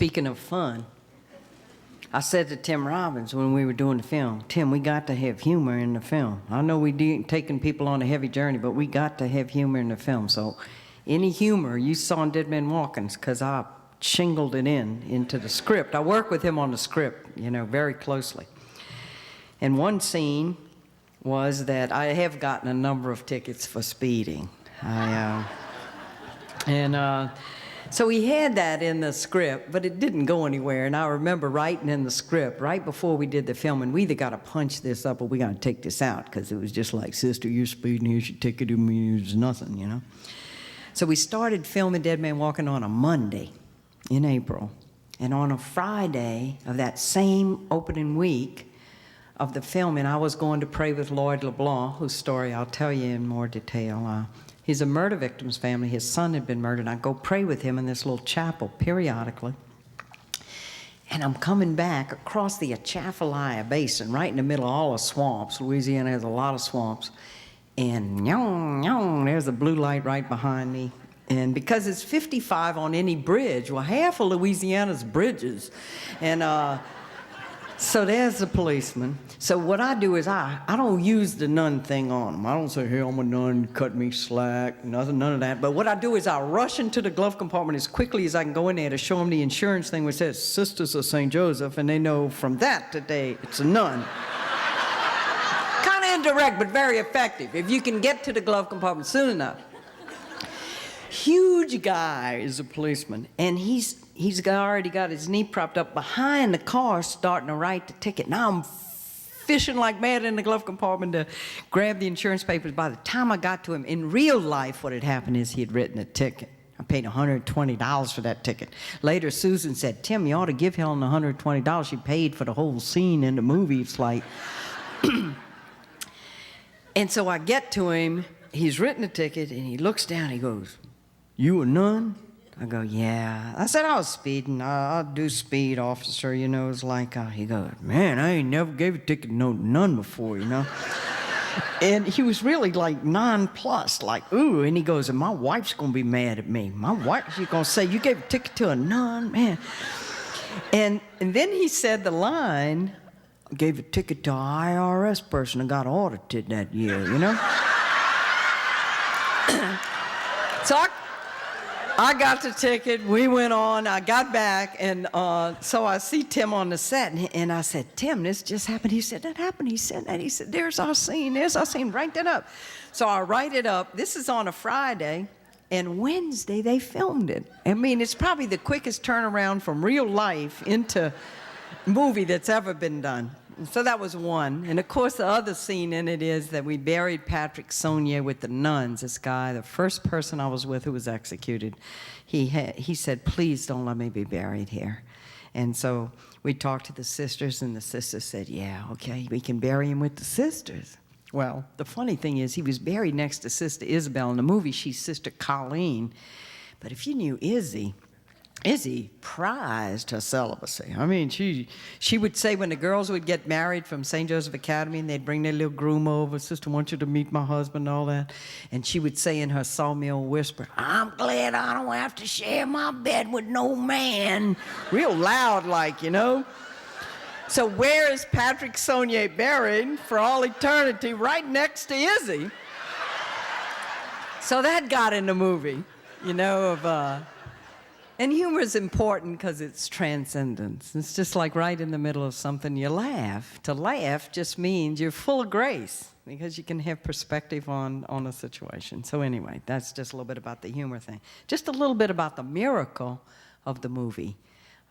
Speaking of fun, I said to Tim Robbins when we were doing the film, Tim, we got to have humor in the film. I know we didn't taking people on a heavy journey, but we got to have humor in the film. So any humor you saw in Dead Man Walking, because I shingled it into the script. I work with him on the script, very closely. And one scene was that I have gotten a number of tickets for speeding. So he had that in the script, but it didn't go anywhere. And I remember writing in the script right before we did the film, and we either got to punch this up or we got to take this out, because it was just like, sister, you're speeding, here's your ticket, it means nothing, So we started filming Dead Man Walking on a Monday in April. And on a Friday of that same opening week of the filming, I was going to pray with Lloyd LeBlanc, whose story I'll tell you in more detail. He's a murder victim's family. His son had been murdered. I go pray with him in this little chapel periodically. And I'm coming back across the Atchafalaya Basin, right in the middle of all the swamps. Louisiana has a lot of swamps. And there's a blue light right behind me. And because it's 55 on any bridge, well, half of Louisiana's bridges. And so there's the policeman. So what I do is I don't use the nun thing on him. I don't say, hey, I'm a nun, cut me slack, none of that. But what I do is I rush into the glove compartment as quickly as I can go in there to show them the insurance thing which says Sisters of St. Joseph, and they know from that today it's a nun. Kind of indirect, but very effective, if you can get to the glove compartment soon enough. Huge guy is a policeman, and he's already got his knee propped up behind the car starting to write the ticket. Now I'm fishing like mad in the glove compartment to grab the insurance papers. By the time I got to him, in real life what had happened is he had written a ticket. I paid $120 for that ticket. Later Susan said, Tim, you ought to give Helen $120. She paid for the whole scene in the movie. It's like... And so I get to him, he's written a ticket, and he looks down, he goes, you a nun? I go, yeah. I said, I was speeding. I'll do speed, officer, It's like, he goes, man, I ain't never gave a ticket to no nun before, And he was really like nonplussed, like, ooh. And he goes, and my wife's going to be mad at me. My wife, she's going to say, you gave a ticket to a nun, man. And then he said the line, gave a ticket to an IRS person and got audited that year, So I got the ticket, we went on, I got back, and so I see Tim on the set, and I said, Tim, this just happened. He said, that happened. He said that. He said, there's our scene, write that up. So I write it up. This is on a Friday, and Wednesday they filmed it. I mean, it's probably the quickest turnaround from real life into movie that's ever been done. So that was one. And of course, the other scene in it is that we buried Patrick Saunier with the nuns. This guy, the first person I was with who was executed, he said, please don't let me be buried here. And so we talked to the sisters, and the sisters said, yeah, okay, we can bury him with the sisters. Well, the funny thing is he was buried next to Sister Isabel. In the movie, she's Sister Colleen. But if you knew Izzy prized her celibacy. I mean, she would say when the girls would get married from St. Joseph Academy, and they'd bring their little groom over, sister, I want you to meet my husband and all that. And she would say in her sawmill whisper, I'm glad I don't have to share my bed with no man. Real loud like, So where is Patrick Saunier buried for all eternity? Right next to Izzy. So that got in the movie, And humor is important because it's transcendence. It's just like right in the middle of something, you laugh. To laugh just means you're full of grace because you can have perspective on a situation. So anyway, that's just a little bit about the humor thing. Just a little bit about the miracle of the movie.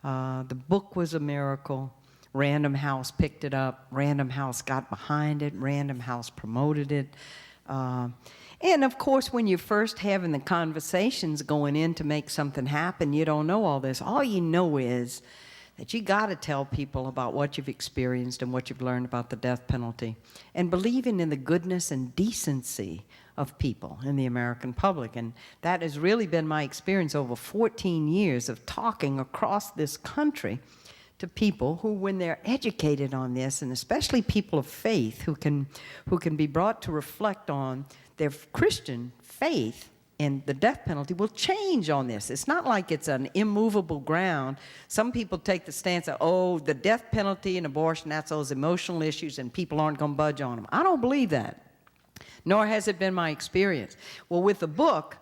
The book was a miracle. Random House picked it up. Random House got behind it. Random House promoted it. And of course, when you're first having the conversations going in to make something happen, you don't know all this. All you know is that you got to tell people about what you've experienced and what you've learned about the death penalty, and believing in the goodness and decency of people in the American public. And that has really been my experience over 14 years of talking across this country to people who, when they're educated on this, and especially people of faith who can be brought to reflect on their Christian faith and the death penalty will change on this. It's not like it's an immovable ground. Some people take the stance of, oh, the death penalty and abortion, that's those emotional issues, and people aren't going to budge on them. I don't believe that, nor has it been my experience. Well, with the book,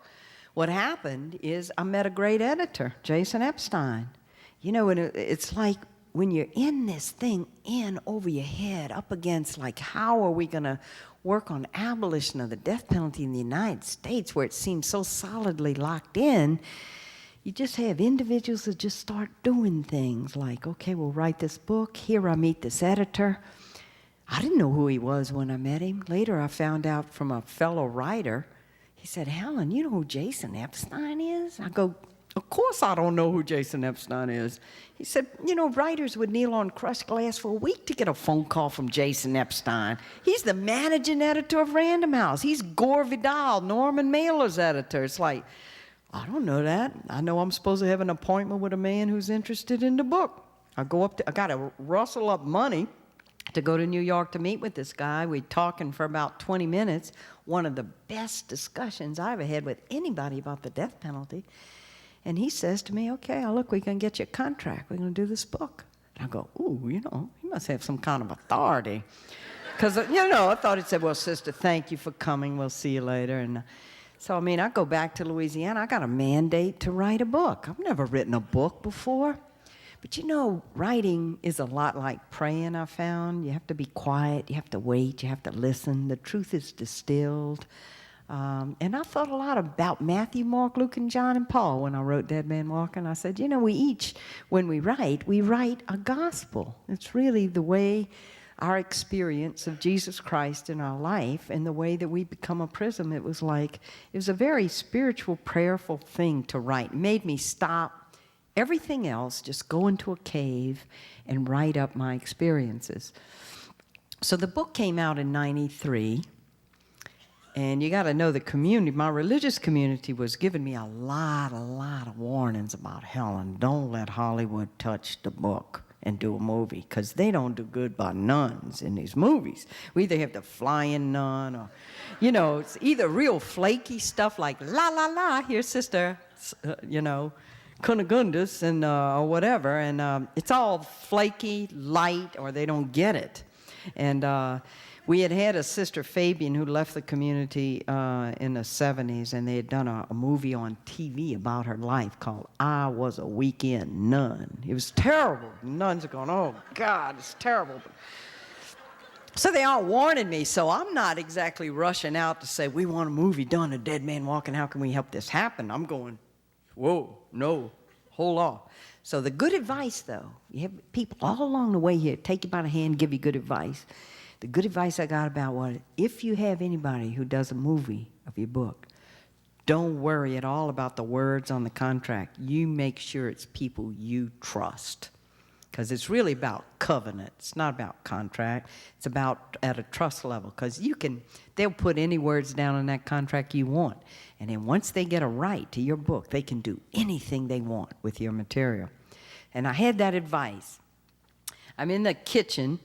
what happened is I met a great editor, Jason Epstein. You know, and it's like when you're in this thing in over your head, up against like, how are we going to work on abolition of the death penalty in the United States, where it seems so solidly locked in, you just have individuals that just start doing things like, okay, we'll write this book. Here I meet this editor. I didn't know who he was when I met him. Later I found out from a fellow writer. He said, Helen, you know who Jason Epstein is? I go, of course I don't know who Jason Epstein is. He said, you know, writers would kneel on crushed glass for a week to get a phone call from Jason Epstein. He's the managing editor of Random House. He's Gore Vidal, Norman Mailer's editor. It's like, I don't know that. I know I'm supposed to have an appointment with a man who's interested in the book. I got to rustle up money to go to New York to meet with this guy. We're talking for about 20 minutes. One of the best discussions I ever had with anybody about the death penalty. And he says to me, okay, look, we're going to get you a contract. We're going to do this book. And I go, ooh, you know, he must have some kind of authority. Because, you know, I thought he'd said, well, sister, thank you for coming. We'll see you later. And so, I mean, I go back to Louisiana. I got a mandate to write a book. I've never written a book before. But, you know, writing is a lot like praying, I found. You have to be quiet. You have to wait. You have to listen. The truth is distilled. And I thought a lot about Matthew, Mark, Luke, and John, and Paul when I wrote Dead Man Walking. I said, you know, we each, when we write a gospel. It's really the way our experience of Jesus Christ in our life and the way that we become a prism. It was a very spiritual, prayerful thing to write. It made me stop everything else, just go into a cave and write up my experiences. So the book came out in '93. And you got to know the community, my religious community was giving me a lot of warnings about, Helen, don't let Hollywood touch the book and do a movie, because they don't do good by nuns in these movies. We either have the flying nun or, you know, it's either real flaky stuff like, la, la, la, here's Sister, you know, Cunagundus and or whatever. And it's all flaky, light, or they don't get it. And we had a Sister Fabian who left the community in the 70s, and they had done a movie on TV about her life called I Was a Weekend Nun. It was terrible. The nuns are going, oh, God, it's terrible. So they all warning me, so I'm not exactly rushing out to say, we want a movie done, A Dead Man Walking, how can we help this happen? I'm going, whoa, no, hold on. So the good advice, though, you have people all along the way here, take you by the hand, give you good advice. The good advice I got about what, if you have anybody who does a movie of your book, don't worry at all about the words on the contract. You make sure it's people you trust. Because it's really about covenant. It's not about contract. It's about at a trust level. Because they'll put any words down in that contract you want. And then once they get a right to your book, they can do anything they want with your material. And I had that advice. I'm in the kitchen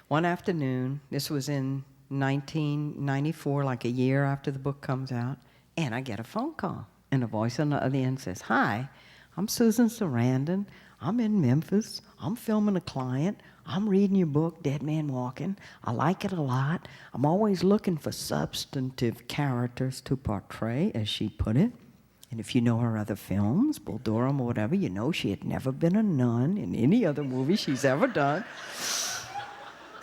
one afternoon, this was in 1994, like a year after the book comes out, and I get a phone call. And a voice on the other end says, hi, I'm Susan Sarandon. I'm in Memphis. I'm filming a client. I'm reading your book, Dead Man Walking. I like it a lot. I'm always looking for substantive characters to portray, as she put it. And if you know her other films, Bull Durham or whatever, you know she had never been a nun in any other movie she's ever done.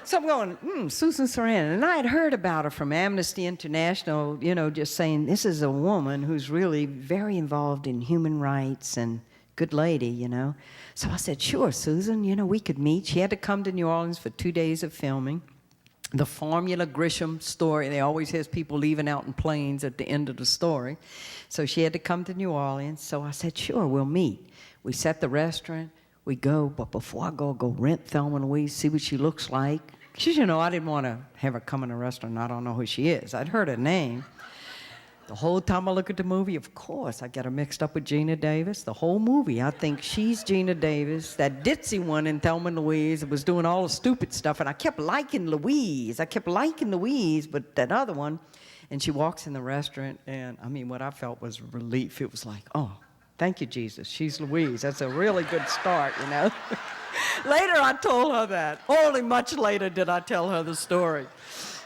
So I'm going, Susan Sarandon. And I had heard about her from Amnesty International, you know, just saying this is a woman who's really very involved in human rights and good lady, you know. So I said, sure, Susan, you know, we could meet. She had to come to New Orleans for 2 days of filming. The Formula Grisham story, they always has people leaving out in planes at the end of the story. So she had to come to New Orleans. So I said, sure, we'll meet. We set the restaurant. We go, but before I go rent Thelma and Louise, see what she looks like. Because, you know, I didn't want to have her come in a restaurant and I don't know who she is. I'd heard her name. The whole time I look at the movie, of course, I get her mixed up with Gina Davis. The whole movie, I think she's Gina Davis. That ditzy one in Thelma and Louise was doing all the stupid stuff, and I kept liking Louise. But that other one, And she walks in the restaurant, and I mean, what I felt was relief. It was like, oh, thank you, Jesus. She's Louise. That's a really good start, you know. Later, I told her that. Only much later did I tell her the story.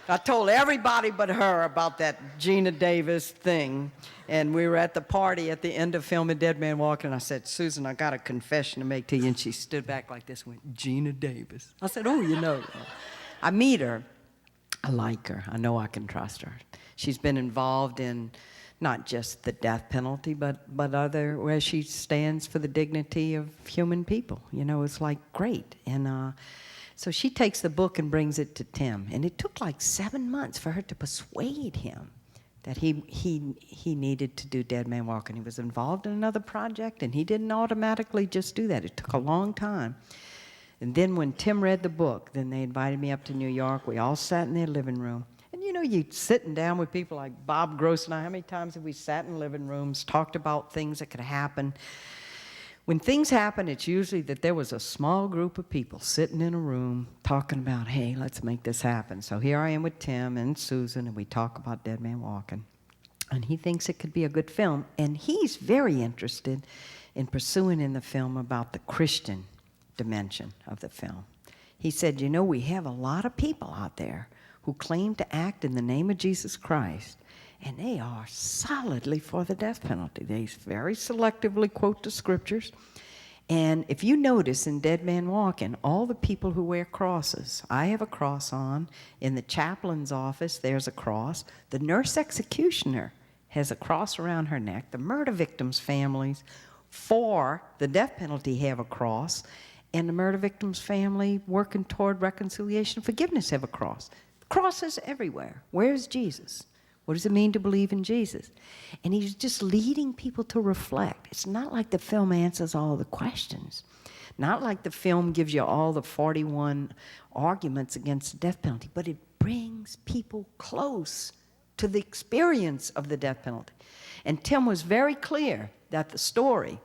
I told everybody but her about that Gina Davis thing. And we were at the party at the end of filming Dead Man Walking, and I said, Susan, I got a confession to make to you. And she stood back like this and went, Gina Davis. I said, oh, you know. I meet her. I like her. I know I can trust her. She's been involved in not just the death penalty, but other, where she stands for the dignity of human people. You know, it's like great. And so she takes the book and brings it to Tim. And it took like 7 months for her to persuade him that he needed to do Dead Man Walking. He was involved in another project, and he didn't automatically just do that. It took a long time. And then when Tim read the book, then they invited me up to New York. We all sat in their living room. And you know, you sitting down with people like Bob Gross and I, how many times have we sat in living rooms, talked about things that could happen? When things happen, it's usually that there was a small group of people sitting in a room talking about, hey, let's make this happen. So here I am with Tim and Susan, and we talk about Dead Man Walking. And he thinks it could be a good film. And he's very interested in pursuing in the film about the Christian dimension of the film. He said, you know, we have a lot of people out there who claim to act in the name of Jesus Christ, and they are solidly for the death penalty. They very selectively quote the scriptures. And if you notice in Dead Man Walking, all the people who wear crosses, I have a cross on. In the chaplain's office, there's a cross. The nurse executioner has a cross around her neck. The murder victims' families for the death penalty have a cross. And the murder victim's family working toward reconciliation and forgiveness have a cross. Crosses everywhere. Where's Jesus? What does it mean to believe in Jesus? And he's just leading people to reflect. It's not like the film answers all the questions. Not like the film gives you all the 41 arguments against the death penalty, but it brings people close to the experience of the death penalty. And Tim was very clear that the story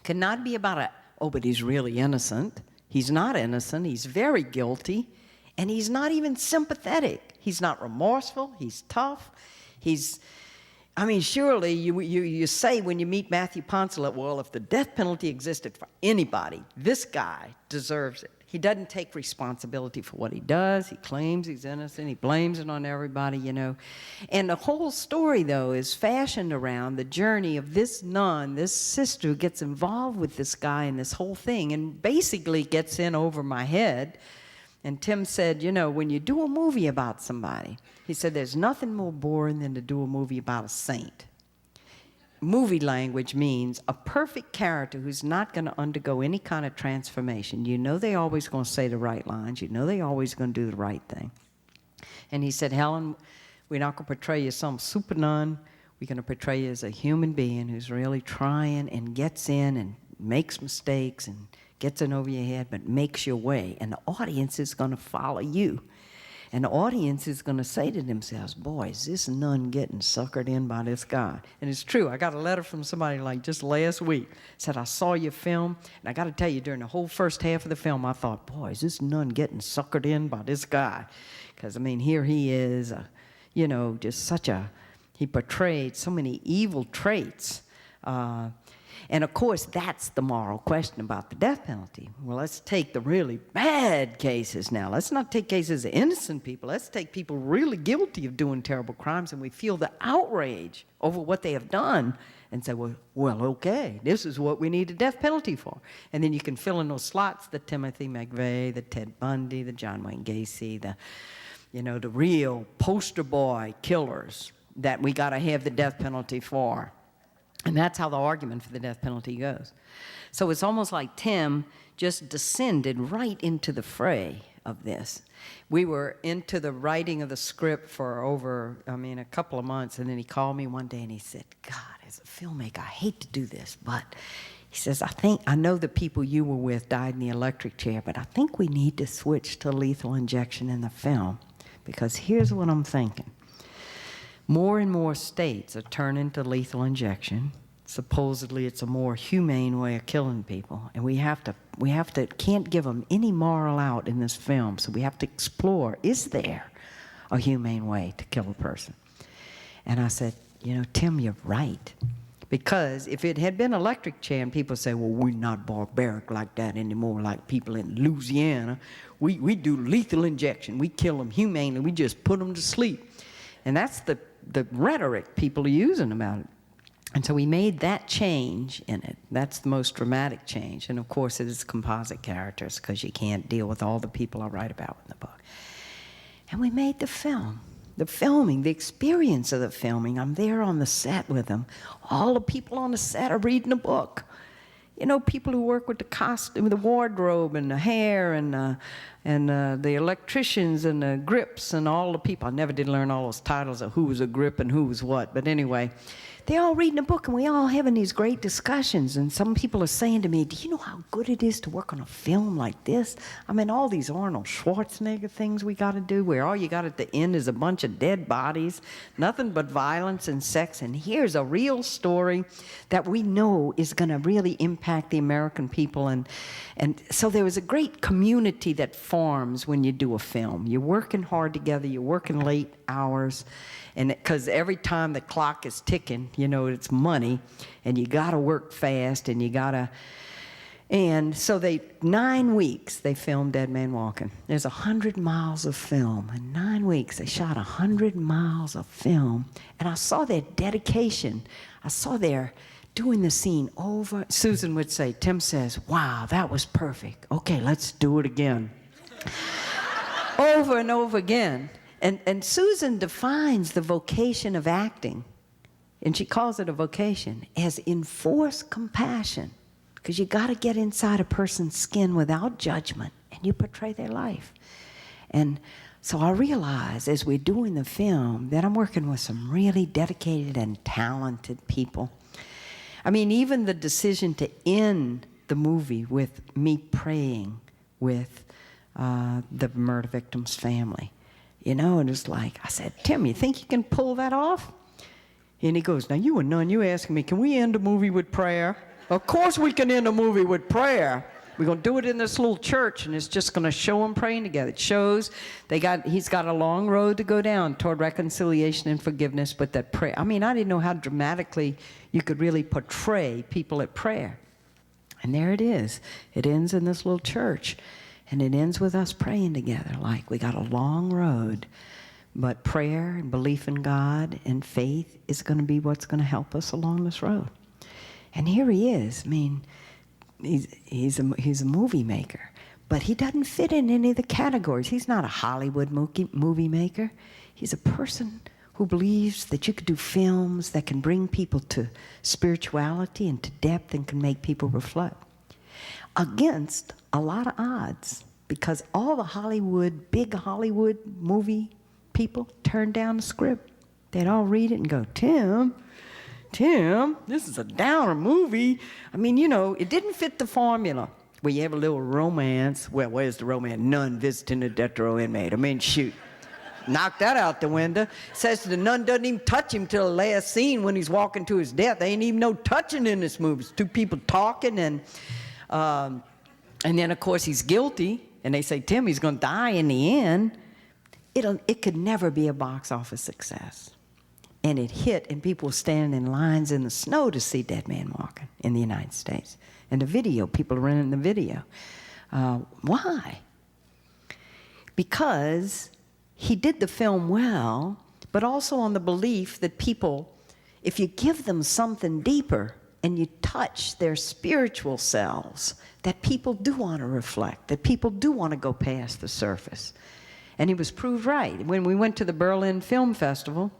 cannot be about but he's really innocent. He's not innocent. He's very guilty. And he's not even sympathetic. He's not remorseful. He's tough. Surely you say when you meet Matthew Poncelet, well, if the death penalty existed for anybody, this guy deserves it. He doesn't take responsibility for what he does. He claims he's innocent. He blames it on everybody, you know. And the whole story, though, is fashioned around the journey of this nun, this sister who gets involved with this guy and this whole thing and basically gets in over my head. And Tim said, you know, when you do a movie about somebody, he said, there's nothing more boring than to do a movie about a saint. Movie language means a perfect character who's not going to undergo any kind of transformation. You know they're always going to say the right lines. You know they're always going to do the right thing. And he said, Helen, we're not going to portray you as some super nun. We're going to portray you as a human being who's really trying and gets in and makes mistakes and gets in over your head, but makes your way. And the audience is going to follow you. And the audience is going to say to themselves, boy, is this nun getting suckered in by this guy? And it's true. I got a letter from somebody like just last week. Said, I saw your film, and I got to tell you, during the whole first half of the film, I thought, boy, is this nun getting suckered in by this guy? Because, here he is, he portrayed so many evil traits. And of course, that's the moral question about the death penalty. Well, let's take the really bad cases now. Let's not take cases of innocent people. Let's take people really guilty of doing terrible crimes, and we feel the outrage over what they have done and say, well, okay, this is what we need the death penalty for. And then you can fill in those slots, the Timothy McVeigh, the Ted Bundy, the John Wayne Gacy, the real poster boy killers that we got to have the death penalty for. And that's how the argument for the death penalty goes. So it's almost like Tim just descended right into the fray of this. We were into the writing of the script for over, a couple of months, and then he called me one day and he said, God, as a filmmaker, I hate to do this, but he says, I know the people you were with died in the electric chair, but I think we need to switch to lethal injection in the film, because here's what I'm thinking. More and more states are turning to lethal injection. Supposedly, it's a more humane way of killing people, and we can't give them any moral out in this film. So we have to explore: is there a humane way to kill a person? And I said, you know, Tim, you're right. Because if it had been electric chair, and people say, well, we're not barbaric like that anymore, like people in Louisiana. We do lethal injection. We kill them humanely. We just put them to sleep. And that's the rhetoric people are using about it. And so we made that change in it. That's the most dramatic change. And of course, it is composite characters, because you can't deal with all the people I write about in the book. And we made the film. The filming, the experience of the filming. I'm there on the set with them. All the people on the set are reading a book. You know, people who work with the costume, the wardrobe, and the hair, and the electricians, and the grips, and all the people. I never did learn all those titles of who was a grip and who was what. But anyway, they're all reading a book, and we all having these great discussions. And some people are saying to me, do you know how good it is to work on a film like this? I mean, all these Arnold Schwarzenegger things we got to do, where all you got at the end is a bunch of dead bodies, nothing but violence and sex. And here's a real story that we know is going to really impact the American people. And so there was a great community that forms when you do a film. You're working hard together. You're working late hours. And because every time the clock is ticking, you know, it's money, and you got to work fast, and you got to. And so 9 weeks they filmed Dead Man Walking. There's 100 miles of film. In 9 weeks, they shot 100 miles of film. And I saw their dedication. I saw their doing the scene over. Susan would say, Tim says, wow, that was perfect. Okay, let's do it again. Over and over again. And Susan defines the vocation of acting, and she calls it a vocation, as enforced compassion, because you got to get inside a person's skin without judgment, and you portray their life. And so I realize as we're doing the film that I'm working with some really dedicated and talented people. I mean, even the decision to end the movie with me praying with the murder victim's family. You know, and it's like, I said, Tim, you think you can pull that off? And he goes, now you a nun, you asking me, can we end a movie with prayer? Of course we can end a movie with prayer. We're going to do it in this little church, and it's just going to show them praying together. It shows he's got a long road to go down toward reconciliation and forgiveness, but that prayer. I mean, I didn't know how dramatically you could really portray people at prayer. And there it is. It ends in this little church. And it ends with us praying together, like we got a long road. But prayer and belief in God and faith is going to be what's going to help us along this road. And here he is. I mean, he's a movie maker. But he doesn't fit in any of the categories. He's not a Hollywood movie maker. He's a person who believes that you could do films that can bring people to spirituality and to depth and can make people reflect. Against a lot of odds, because all the big Hollywood movie people turned down the script. They'd all read it and go, Tim, this is a downer movie. I mean, you know, it didn't fit the formula where you have a little romance. Well, where's the romance? Nun visiting a death row inmate. I mean, shoot. Knock that out the window. Says the nun doesn't even touch him till the last scene when he's walking to his death. There ain't even no touching in this movie. It's two people talking, and then, of course, he's guilty, and they say, Tim, he's going to die in the end. It could never be a box office success. And it hit, and people were standing in lines in the snow to see Dead Man Walking in the United States. And the video, people are renting the video. Why? Because he did the film well, but also on the belief that people, if you give them something deeper and you touch their spiritual selves, that people do want to reflect, that people do want to go past the surface. And he was proved right. When we went to the Berlin Film Festival,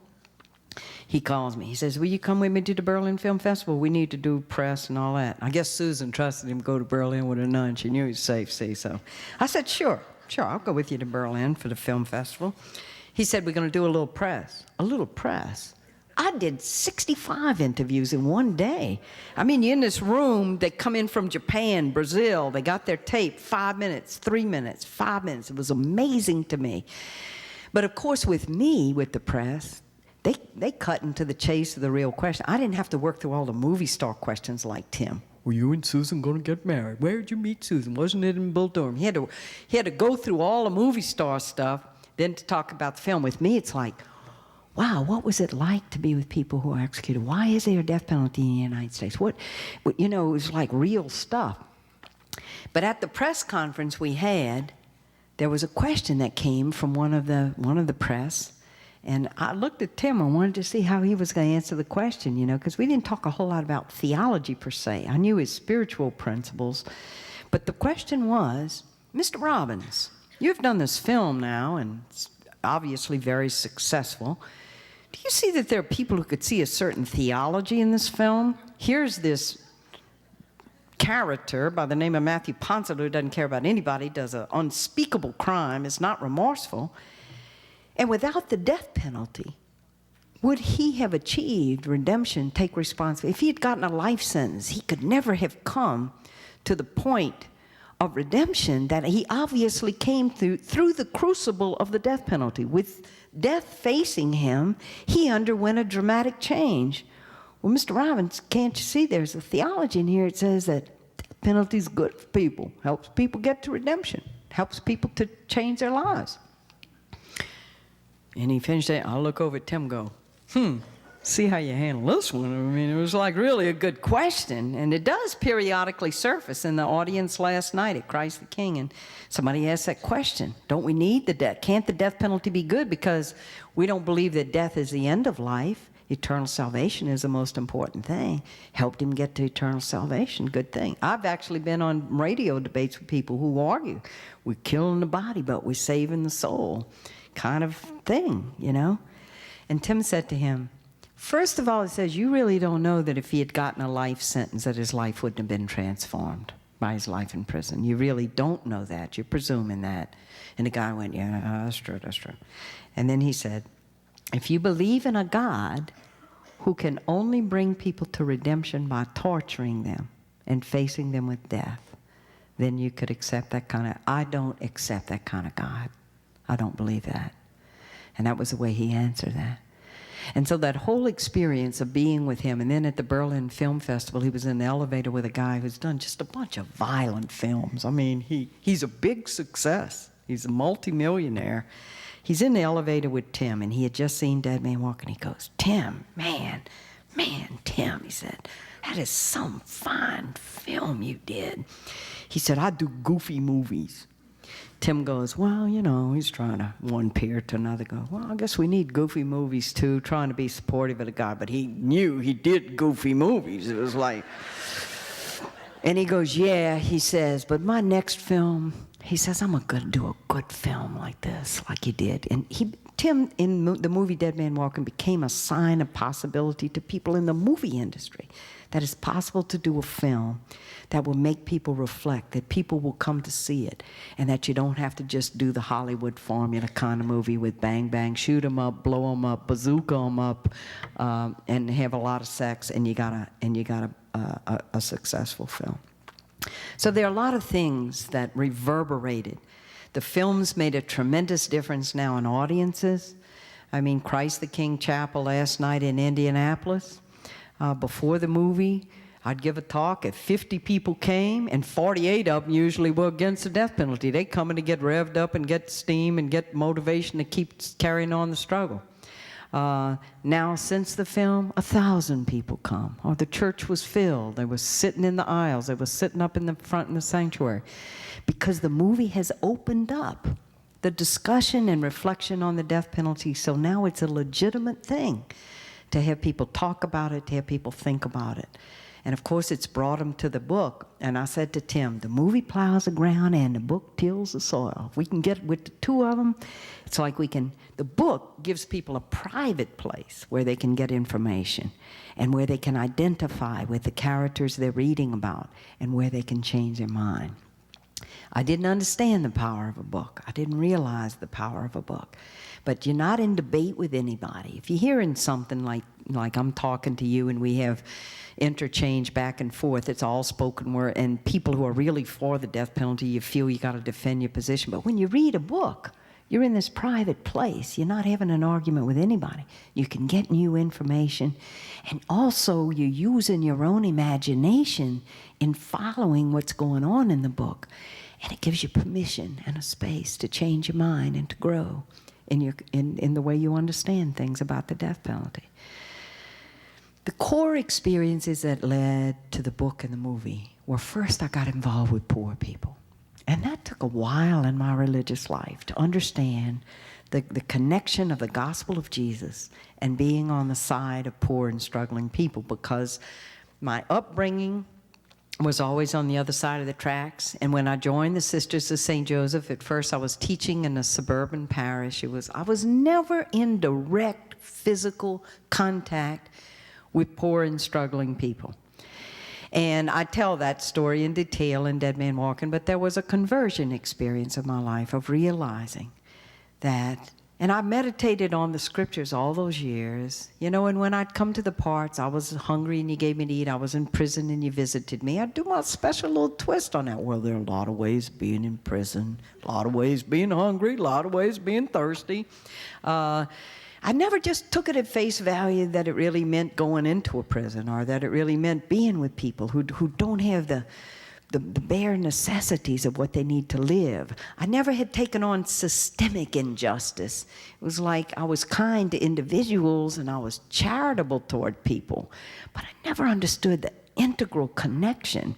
he calls me. He says, will you come with me to the Berlin Film Festival? We need to do press and all that. I guess Susan trusted him to go to Berlin with a nun. She knew he was safe, see, so. I said, sure, I'll go with you to Berlin for the film festival. He said, we're going to do a little press. A little press? I did 65 interviews in one day. I mean, you're in this room, they come in from Japan, Brazil, they got their tape, 5 minutes, 3 minutes, 5 minutes. It was amazing to me. But of course, with me, with the press, they cut into the chase of the real question. I didn't have to work through all the movie star questions like Tim. Were you and Susan going to get married? Where did you meet Susan? Wasn't it in Bull Durham? He had to go through all the movie star stuff, then to talk about the film. With me, it's like, wow, what was it like to be with people who are executed? Why is there a death penalty in the United States? It was like real stuff. But at the press conference we had, there was a question that came from one of the press, and I looked at Tim. I wanted to see how he was going to answer the question, because we didn't talk a whole lot about theology per se. I knew his spiritual principles, but the question was, Mr. Robbins, you've done this film now, and it's obviously very successful. Do you see that there are people who could see a certain theology in this film? Here's this character by the name of Matthew Ponzolo who doesn't care about anybody, does an unspeakable crime, is not remorseful. And without the death penalty, would he have achieved redemption, take responsibility? If he had gotten a life sentence, he could never have come to the point of redemption that he obviously came through the crucible of the death penalty. With death facing him, he underwent a dramatic change. Well, Mr. Robbins, can't you see there's a theology in here? It says that death penalty is good for people, helps people get to redemption, helps people to change their lives. And he finished it. I'll look over at Tim and go, see how you handle this one. I mean, it was like really a good question. And it does periodically surface in the audience last night at Christ the King. And somebody asked that question. Don't we need the death? Can't the death penalty be good? Because we don't believe that death is the end of life. Eternal salvation is the most important thing. Helped him get to eternal salvation. Good thing. I've actually been on radio debates with people who argue. We're killing the body, but we're saving the soul. Kind of thing, And Tim said to him, first of all, it says, you really don't know that if he had gotten a life sentence, that his life wouldn't have been transformed by his life in prison. You really don't know that. You're presuming that. And the guy went, yeah, that's true, that's true. And then he said, if you believe in a God who can only bring people to redemption by torturing them and facing them with death, then you could accept that kind of, I don't accept that kind of God. I don't believe that. And that was the way he answered that. And so that whole experience of being with him, and then at the Berlin Film Festival, he was in the elevator with a guy who's done just a bunch of violent films. I mean, he's a big success. He's a multimillionaire. He's in the elevator with Tim, and he had just seen Dead Man Walking. He goes, Tim, man, Tim, he said, that is some fine film you did. He said, I do goofy movies. Tim goes, well, he's trying to one peer to another. Go, well, I guess we need goofy movies too, trying to be supportive of the guy. But he knew he did goofy movies. It was like, and he goes, yeah, he says, but my next film, he says, I'm going to do a good film like this, like you did. And Tim, in the movie Dead Man Walking, became a sign of possibility to people in the movie industry, that it's possible to do a film that will make people reflect, that people will come to see it, and that you don't have to just do the Hollywood formula kind of movie with bang, bang, shoot 'em up, blow 'em up, bazooka 'em up, and have a lot of sex, and you got a successful film. So there are a lot of things that reverberated. The films made a tremendous difference now in audiences. I mean, Christ the King Chapel last night in Indianapolis, before the movie, I'd give a talk, if 50 people came, and 48 of them usually were against the death penalty. They come in to get revved up and get steam and get motivation to keep carrying on the struggle. Now, since the film, 1,000 people come. Or the church was filled. They were sitting in the aisles. They were sitting up in the front in the sanctuary. Because the movie has opened up the discussion and reflection on the death penalty. So now it's a legitimate thing to have people talk about it, to have people think about it. And of course, it's brought them to the book. And I said to Tim, the movie plows the ground and the book tills the soil. If we can get with the two of them, it's like the book gives people a private place where they can get information and where they can identify with the characters they're reading about and where they can change their mind. I didn't understand the power of a book. I didn't realize the power of a book. But you're not in debate with anybody. If you're hearing something like I'm talking to you and we have interchange back and forth, it's all spoken word, and people who are really for the death penalty, you feel you got to defend your position. But when you read a book, you're in this private place. You're not having an argument with anybody. You can get new information. And also, you're using your own imagination in following what's going on in the book. And it gives you permission and a space to change your mind and to grow in the way you understand things about the death penalty. The core experiences that led to the book and the movie were, first, I got involved with poor people. And that took a while in my religious life to understand the connection of the gospel of Jesus and being on the side of poor and struggling people, because my upbringing was always on the other side of the tracks. And when I joined the Sisters of St. Joseph, at first I was teaching in a suburban parish. I was never in direct physical contact with poor and struggling people. And I tell that story in detail in Dead Man Walking, but there was a conversion experience of my life of realizing that, and I meditated on the scriptures all those years, and when I'd come to the parts, I was hungry and you gave me to eat, I was in prison and you visited me, I'd do my special little twist on that. Well, there are a lot of ways of being in prison, a lot of ways of being hungry, a lot of ways of being thirsty. I never just took it at face value that it really meant going into a prison, or that it really meant being with people who don't have the bare necessities of what they need to live. I never had taken on systemic injustice. It was like I was kind to individuals and I was charitable toward people, but I never understood the integral connection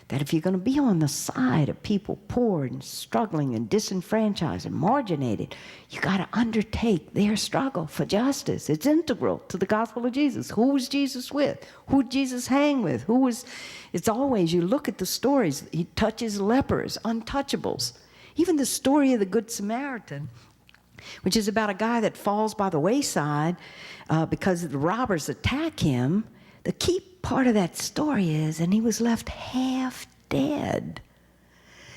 that if you're going to be on the side of people poor and struggling and disenfranchised and marginated, you got to undertake their struggle for justice. It's integral to the gospel of Jesus. Who was Jesus with? Who did Jesus hang with? It's always, you look at the stories, he touches lepers, untouchables. Even the story of the Good Samaritan, which is about a guy that falls by the wayside because the robbers attack him. The key part of that story is, and he was left half dead.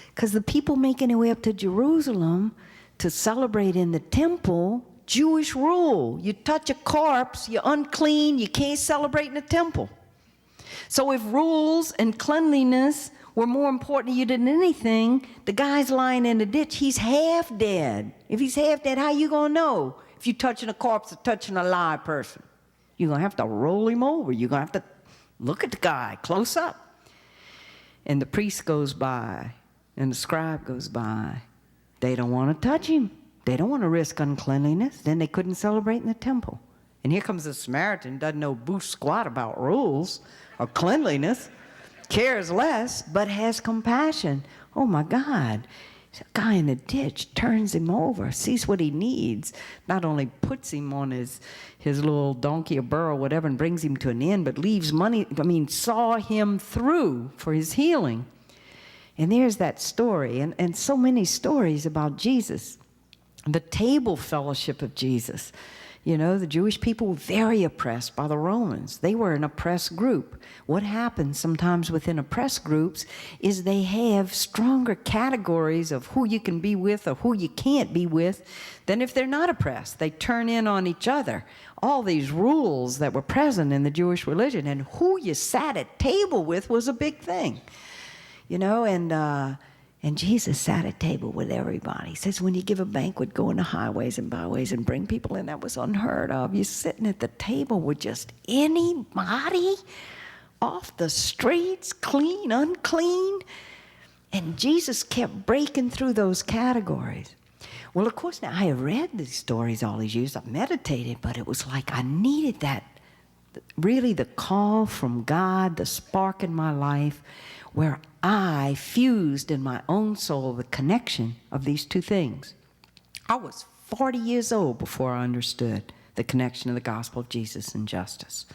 Because the people making their way up to Jerusalem to celebrate in the temple, Jewish rule, you touch a corpse, you're unclean, you can't celebrate in the temple. So if rules and cleanliness were more important to you than anything, the guy's lying in the ditch, he's half dead. If he's half dead, how you gonna know if you're touching a corpse or touching a live person? You're going to have to roll him over. You're going to have to look at the guy close up. And the priest goes by, and the scribe goes by. They don't want to touch him. They don't want to risk uncleanliness. Then they couldn't celebrate in the temple. And here comes the Samaritan, doesn't know boost squat about rules or cleanliness, cares less, but has compassion. Oh, my God. The guy in the ditch turns him over, sees what he needs, not only puts him on his little donkey or burro, whatever, and brings him to an inn, but leaves money, saw him through for his healing. And there's that story, and so many stories about Jesus. The table fellowship of Jesus. The Jewish people were very oppressed by the Romans. They were an oppressed group. What happens sometimes within oppressed groups is they have stronger categories of who you can be with or who you can't be with than if they're not oppressed. They turn in on each other. All these rules that were present in the Jewish religion, and who you sat at table with was a big thing. And Jesus sat at table with everybody. He says, when you give a banquet, go in the highways and byways and bring people in. That was unheard of. You're sitting at the table with just anybody off the streets, clean, unclean. And Jesus kept breaking through those categories. Well, of course, now I have read these stories all these years. I've meditated, but it was like I needed that, really the call from God, the spark in my life, where I fused in my own soul the connection of these two things. I was 40 years old before I understood the connection of the gospel of Jesus and justice.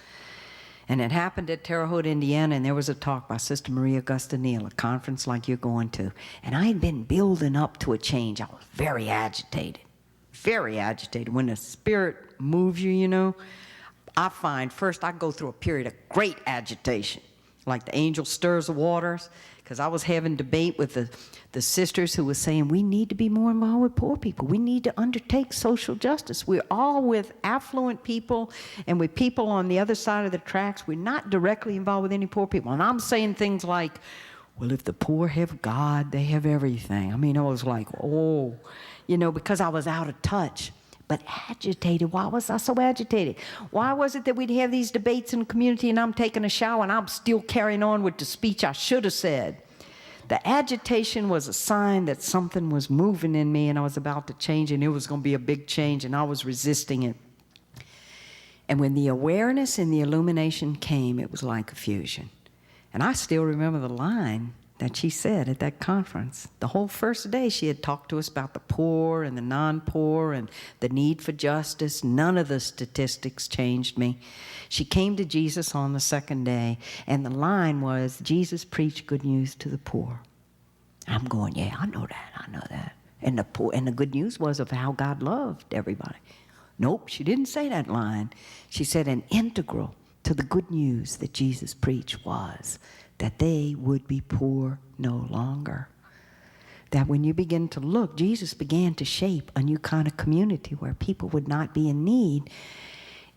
And it happened at Terre Haute, Indiana, and there was a talk by Sister Marie Augusta Neal, a conference like you're going to. And I had been building up to a change. I was very agitated. When the Spirit moves you, I find first I go through a period of great agitation. Like the angel stirs the waters, because I was having debate with the sisters who were saying we need to be more involved with poor people. We need to undertake social justice. We're all with affluent people and with people on the other side of the tracks. We're not directly involved with any poor people. And I'm saying things like, well, if the poor have God, they have everything. I was like, oh, because I was out of touch. But agitated. Why was I so agitated? Why was it that we'd have these debates in the community and I'm taking a shower and I'm still carrying on with the speech I should have said? The agitation was a sign that something was moving in me and I was about to change, and it was going to be a big change, and I was resisting it. And when the awareness and the illumination came, it was like a fusion. And I still remember the line that she said at that conference. The whole first day she had talked to us about the poor and the non-poor and the need for justice. None of the statistics changed me. She came to Jesus on the second day, and the line was, Jesus preached good news to the poor. I'm going, yeah, I know that. And the good news was of how God loved everybody. Nope, she didn't say that line. She said an integral to the good news that Jesus preached was that they would be poor no longer. That when you begin to look, Jesus began to shape a new kind of community where people would not be in need,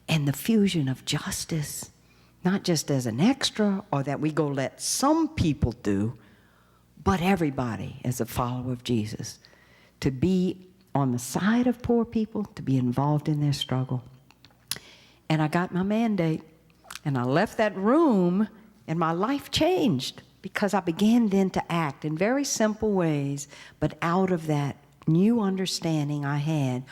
and the fusion of justice, not just as an extra or that we go let some people do, but everybody as a follower of Jesus, to be on the side of poor people, to be involved in their struggle. And I got my mandate, and I left that room, and my life changed because I began then to act in very simple ways, but out of that new understanding I had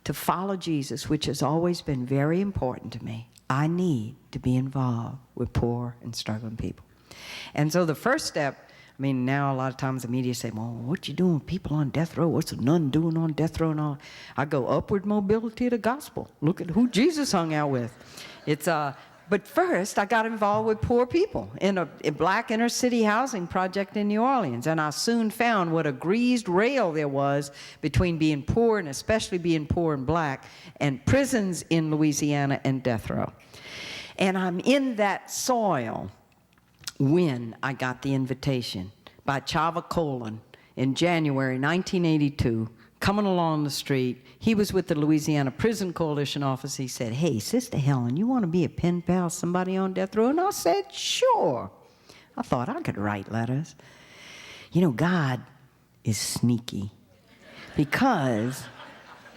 to follow Jesus, which has always been very important to me. I need to be involved with poor and struggling people. And so the first step, I mean, now a lot of times the media say, well, what you doing with people on death row? What's a nun doing on death row and all? I go, upward mobility of the gospel. Look at who Jesus hung out with. But first, I got involved with poor people in a black inner city housing project in New Orleans. And I soon found what a greased rail there was between being poor, and especially being poor and black, and prisons in Louisiana and death row. And I'm in that soil when I got the invitation by Chava Colon in January 1982, coming along the street. He was with the Louisiana Prison Coalition office. He said, hey, Sister Helen, you want to be a pen pal, somebody on death row? And I said, sure. I thought I could write letters. You know, God is sneaky because,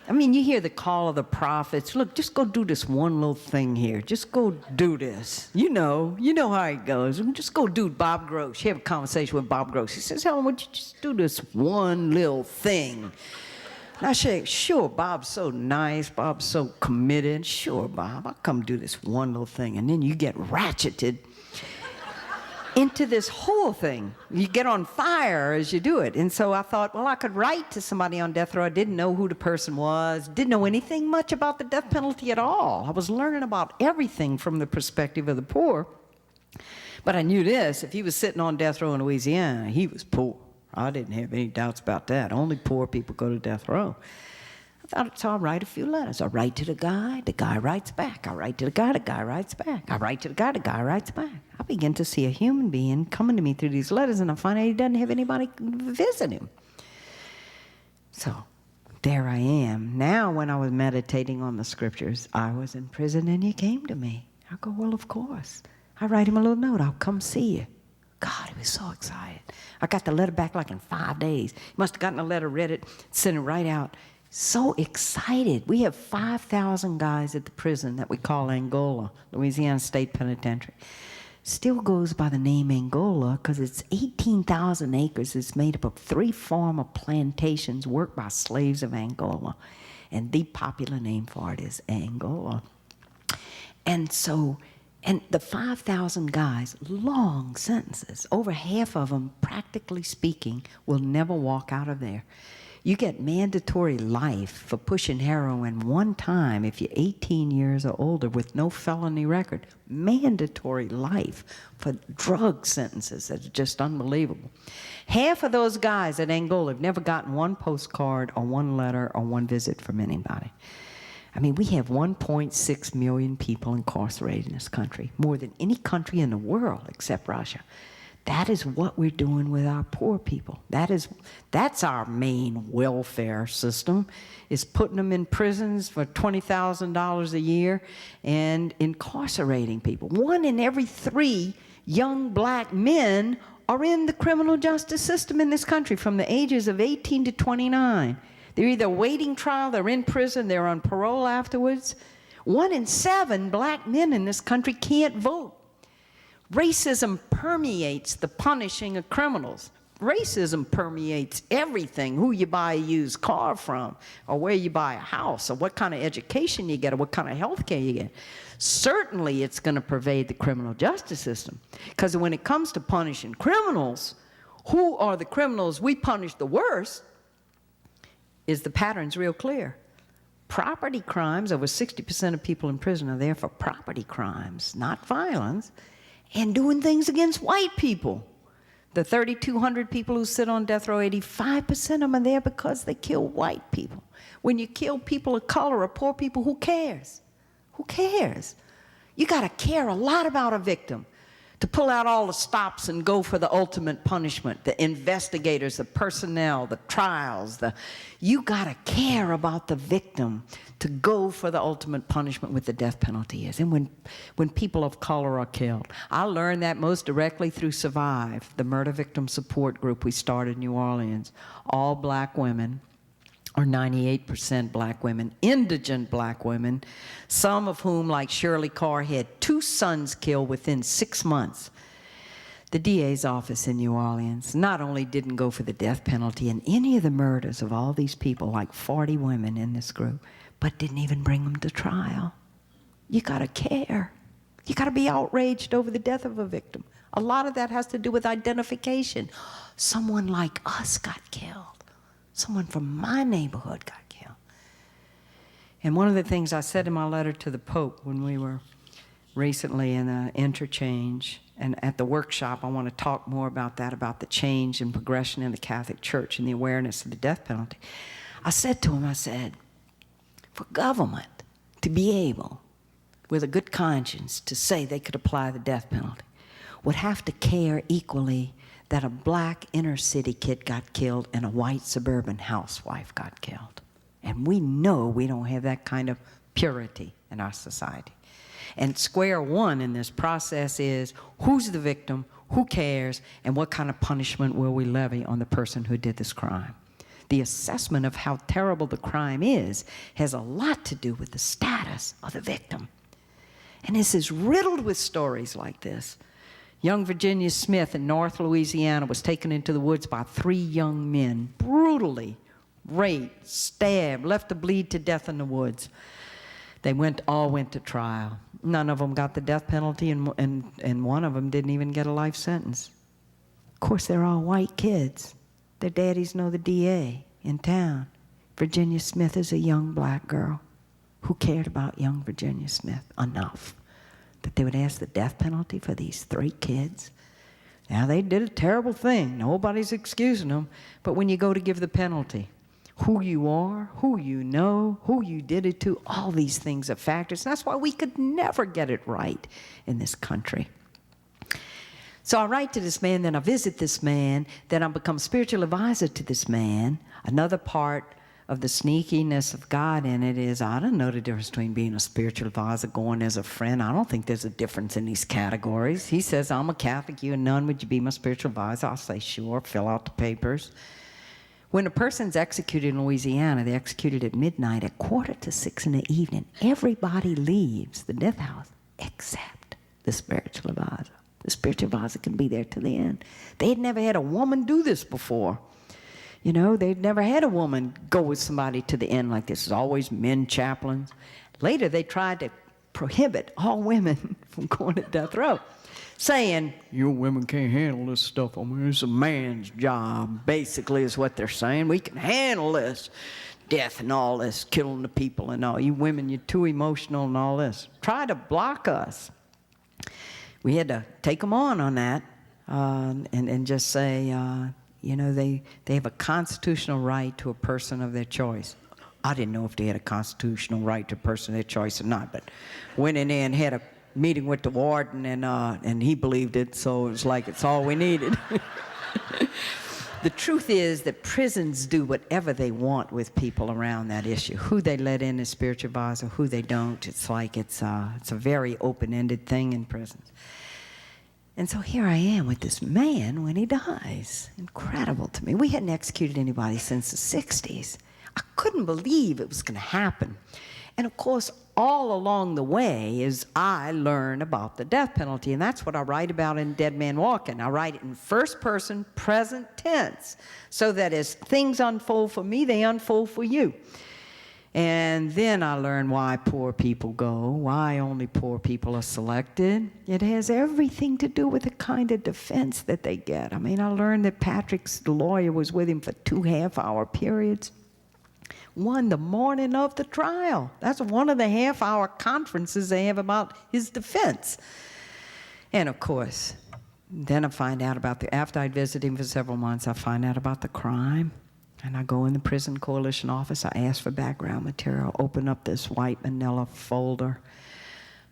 I mean, you hear the call of the prophets. Look, just go do this one little thing here. Just go do this. You know how it goes. Just go do Bob Gross. You have a conversation with Bob Gross. He says, Helen, would you just do this one little thing? And I say, sure, Bob's so nice. Bob's so committed. Sure, Bob, I'll come do this one little thing. And then you get ratcheted into this whole thing. You get on fire as you do it. And so I thought, well, I could write to somebody on death row. I didn't know who the person was, didn't know anything much about the death penalty at all. I was learning about everything from the perspective of the poor. But I knew this, if he was sitting on death row in Louisiana, he was poor. I didn't have any doubts about that. Only poor people go to death row. So I write a few letters. I write to the guy writes back. I write to the guy writes back. I write to the guy writes back. I begin to see a human being coming to me through these letters, and I find out he doesn't have anybody visit him. So there I am. Now when I was meditating on the scriptures, I was in prison and he came to me. I go, well, of course. I write him a little note. I'll come see you. God, he was so excited. I got the letter back like in 5 days. He must have gotten the letter, read it, sent it right out. So excited. We have 5,000 guys at the prison that we call Angola, Louisiana State Penitentiary. Still goes by the name Angola because it's 18,000 acres. It's made up of 3 former plantations worked by slaves of Angola. And the popular name for it is Angola. And so, and the 5,000 guys, long sentences, over half of them, practically speaking, will never walk out of there. You get mandatory life for pushing heroin one time if you're 18 years or older with no felony record. Mandatory life for drug sentences that are just unbelievable. Half of those guys at Angola have never gotten one postcard or one letter or one visit from anybody. I mean, we have 1.6 million people incarcerated in this country, more than any country in the world except Russia. That is what we're doing with our poor people. That's our main welfare system, is putting them in prisons for $20,000 a year and incarcerating people. 1 in every 3 young black men are in the criminal justice system in this country from the ages of 18 to 29. They're either waiting trial, they're in prison, they're on parole afterwards. 1 in 7 black men in this country can't vote. Racism permeates the punishing of criminals. Racism permeates everything, who you buy a used car from, or where you buy a house, or what kind of education you get, or what kind of health care you get. Certainly it's going to pervade the criminal justice system, because when it comes to punishing criminals, who are the criminals we punish the worst, is the pattern's real clear. Property crimes, over 60% of people in prison are there for property crimes, not violence, and doing things against white people. The 3,200 people who sit on death row, 85% of them are there because they kill white people. When you kill people of color or poor people, who cares? Who cares? You got to care a lot about a victim to pull out all the stops and go for the ultimate punishment, the investigators, the personnel, the trials. You got to care about the victim to go for the ultimate punishment, with the death penalty is. And when people of color are killed, I learned that most directly through Survive, the murder victim support group we started in New Orleans. All black women, or 98% black women, indigent black women, some of whom, like Shirley Carr, had 2 sons killed within 6 months. The DA's office in New Orleans not only didn't go for the death penalty in any of the murders of all these people, like 40 women in this group, but didn't even bring them to trial. You gotta care. You gotta be outraged over the death of a victim. A lot of that has to do with identification. Someone like us got killed. Someone from my neighborhood got killed. And one of the things I said in my letter to the Pope when we were recently in an interchange, and at the workshop, I want to talk more about that, about the change and progression in the Catholic Church and the awareness of the death penalty. I said to him, I said, for government to be able, with a good conscience, to say they could apply the death penalty, would have to care equally that a black inner city kid got killed and a white suburban housewife got killed. And we know we don't have that kind of purity in our society. And square one in this process is, who's the victim, who cares, and what kind of punishment will we levy on the person who did this crime? The assessment of how terrible the crime is has a lot to do with the status of the victim. And this is riddled with stories like this. Young Virginia Smith in North Louisiana was taken into the woods by 3 young men, brutally raped, stabbed, left to bleed to death in the woods. They all went to trial. None of them got the death penalty, and one of them didn't even get a life sentence. Of course, they're all white kids. Their daddies know the DA in town. Virginia Smith is a young black girl. Who cared about young Virginia Smith enough that they would ask the death penalty for these 3 kids? Now, they did a terrible thing. Nobody's excusing them. But when you go to give the penalty, who you are, who you know, who you did it to, all these things are factors. That's why we could never get it right in this country. So I write to this man, then I visit this man, then I become spiritual advisor to this man. Another part of the sneakiness of God in it is, I don't know the difference between being a spiritual advisor, going as a friend. I don't think there's a difference in these categories. He says, I'm a Catholic, you a nun, would you be my spiritual advisor? I'll say, sure, fill out the papers. When a person's executed in Louisiana, they're executed at midnight. At 5:45 in the evening, everybody leaves the death house except the spiritual advisor. The spiritual advisor can be there to the end. They had never had a woman do this before. You know, they'd never had a woman go with somebody to the end like this. It's always men chaplains. Later, they tried to prohibit all women from going to death row, saying, you women can't handle this stuff. I mean, it's a man's job, basically, is what they're saying. We can handle this death and all this, killing the people and all. You women, you're too emotional and all this. Try to block us. We had to take them on that and just say, you know, they have a constitutional right to a person of their choice. I didn't know if they had a constitutional right to a person of their choice or not, but went in there and had a meeting with the warden, and he believed it, so it was like it's all we needed. The truth is that prisons do whatever they want with people around that issue. Who they let in as spiritual advisor, who they don't. It's like it's a very open-ended thing in prisons. And so here I am with this man when he dies. Incredible to me. We hadn't executed anybody since the 60s. I couldn't believe it was going to happen. And of course, all along the way is I learn about the death penalty, and that's what I write about in Dead Man Walking. I write it in first person, present tense, so that as things unfold for me, they unfold for you. And then I learn why poor people go, why only poor people are selected. It has everything to do with the kind of defense that they get. I mean, I learned that Patrick's lawyer was with him for 2 half-hour periods. One the morning of the trial. That's one of the half-hour conferences they have about his defense. And of course, then I find out about after I'd visited him for several months, I find out about the crime. And I go in the prison coalition office, I ask for background material, open up this white manila folder,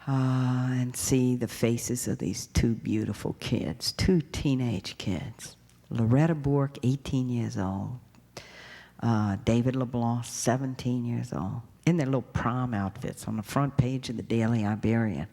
and see the faces of these 2 beautiful kids, 2 teenage kids. Loretta Bourke, 18 years old. David LeBlanc, 17 years old, in their little prom outfits on the front page of the Daily Iberian.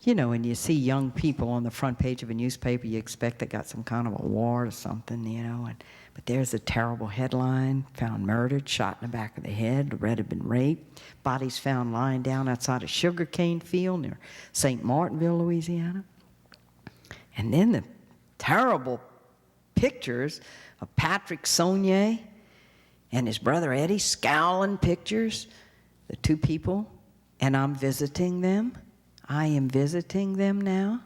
You know, when you see young people on the front page of a newspaper, you expect they got some kind of a war or something, you know. But there's a terrible headline, found murdered, shot in the back of the head. Loretta had been raped. Bodies found lying down outside a sugarcane field near St. Martinville, Louisiana. And then the terrible pictures of Patrick Saunier and his brother Eddie, scowling pictures, the 2 people, and I'm visiting them. I am visiting them now.